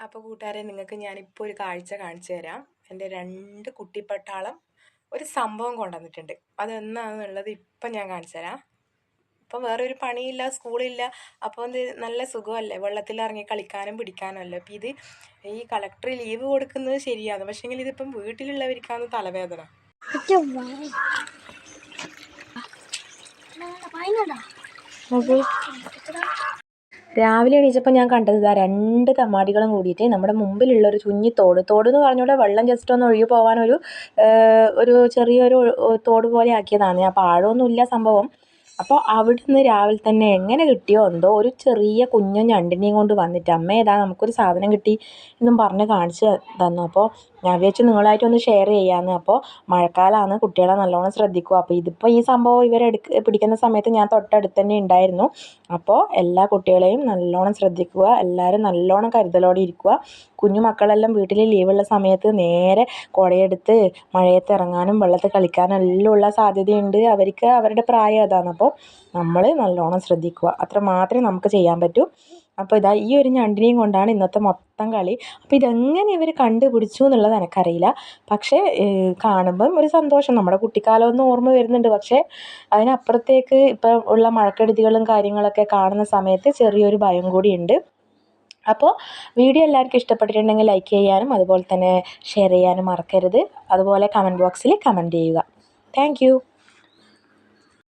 അപ്പോൾ കൂട്ടുകാരെ നിങ്ങൾക്ക് ഞാനിപ്പോൾ ഒരു കാഴ്ച കാണിച്ചു തരാം. എൻ്റെ 2 കുട്ടിപ്പട്ടാളം ഒരു സംഭവം കൊണ്ടുവന്നിട്ടുണ്ട്. അതെന്താണെന്നുള്ളത് ഇപ്പം ഞാൻ കാണിച്ചു തരാം. ഇപ്പം വേറൊരു പണിയില്ല, സ്കൂളില്ല. അപ്പോൾ നല്ല സുഖമല്ലേ, വെള്ളത്തിലിറങ്ങി കളിക്കാനും പിടിക്കാനും അല്ലേ. അപ്പം ഈ കളക്ടർ ലീവ് കൊടുക്കുന്നത് ശരിയാണ്, പക്ഷേങ്കിൽ ഇതിപ്പം വീട്ടിലുള്ളവർക്കാണ് തലവേദന. രാവിലെ എണീച്ചപ്പോൾ ഞാൻ കണ്ടത് ഇതാ 2 തെമ്മാടികളും കൂടിയിട്ട് നമ്മുടെ മുമ്പിലുള്ളൊരു കുഞ്ഞിത്തോട് എന്ന് പറഞ്ഞുകൂടെ വെള്ളം ജസ്റ്റ് ഒന്ന് ഒഴുകി പോകാനൊരു ചെറിയൊരു തോട് പോലെ ആക്കിയതാണ്. അപ്പോൾ ആഴമൊന്നുമില്ല സംഭവം. അപ്പോൾ അവിടുന്ന് രാവിലെ തന്നെ എങ്ങനെ കിട്ടിയോ എന്തോ ഒരു ചെറിയ കുഞ്ഞു ഞണ്ടിനെയും കൊണ്ട് വന്നിട്ട് അമ്മ ഏതാ നമുക്കൊരു സാധനം കിട്ടി എന്നും പറഞ്ഞ് കാണിച്ച് തന്നു. അപ്പോൾ ഞാൻ വിചാരിച്ചു നിങ്ങളായിട്ടൊന്ന് ഷെയർ ചെയ്യാമെന്ന്. അപ്പോൾ മഴക്കാലമാണ്, കുട്ടികളെ നല്ലോണം ശ്രദ്ധിക്കുക. അപ്പോൾ ഇതിപ്പോൾ ഈ സംഭവം പിടിക്കുന്ന സമയത്ത് ഞാൻ തൊട്ടടുത്ത് തന്നെ ഉണ്ടായിരുന്നു. അപ്പോൾ എല്ലാ കുട്ടികളെയും നല്ലോണം ശ്രദ്ധിക്കുക, എല്ലാവരും നല്ലോണം കരുതലോടെ ഇരിക്കുക. കുഞ്ഞു മക്കളെല്ലാം വീട്ടിൽ ലീവുള്ള സമയത്ത് നേരെ കുടയെടുത്ത് മഴയത്ത് ഇറങ്ങാനും വെള്ളത്തിൽ കളിക്കാനും എല്ലാം ഉള്ള സാധ്യതയുണ്ട്. അവർക്ക് അവരുടെ പ്രായം അതാണ്. അപ്പോൾ നമ്മൾ നല്ലോണം ശ്രദ്ധിക്കുക, അത്ര മാത്രമേ നമുക്ക് ചെയ്യാൻ പറ്റൂ. അപ്പോൾ ഇതാ ഈ ഒരു ഞണ്ടിനെയും കൊണ്ടാണ് ഇന്നത്തെ മൊത്തം കളി. അപ്പോൾ ഇതെങ്ങനെ ഇവർ കണ്ടുപിടിച്ചു എന്നുള്ളത് എനിക്കറിയില്ല. പക്ഷേ കാണുമ്പം ഒരു സന്തോഷം, നമ്മുടെ കുട്ടിക്കാലമൊന്നും ഓർമ്മ വരുന്നുണ്ട്. പക്ഷേ അതിനപ്പുറത്തേക്ക് ഇപ്പം ഉള്ള മഴക്കെടുതികളും കാര്യങ്ങളൊക്കെ കാണുന്ന സമയത്ത് ചെറിയൊരു ഭയം കൂടിയുണ്ട്. അപ്പോൾ വീഡിയോ എല്ലാവർക്കും ഇഷ്ടപ്പെട്ടിട്ടുണ്ടെങ്കിൽ ലൈക്ക് ചെയ്യാനും അതുപോലെ തന്നെ ഷെയർ ചെയ്യാനും മറക്കരുത്. അതുപോലെ കമൻറ്റ് ബോക്സിൽ കമൻറ്റ് ചെയ്യുക. താങ്ക്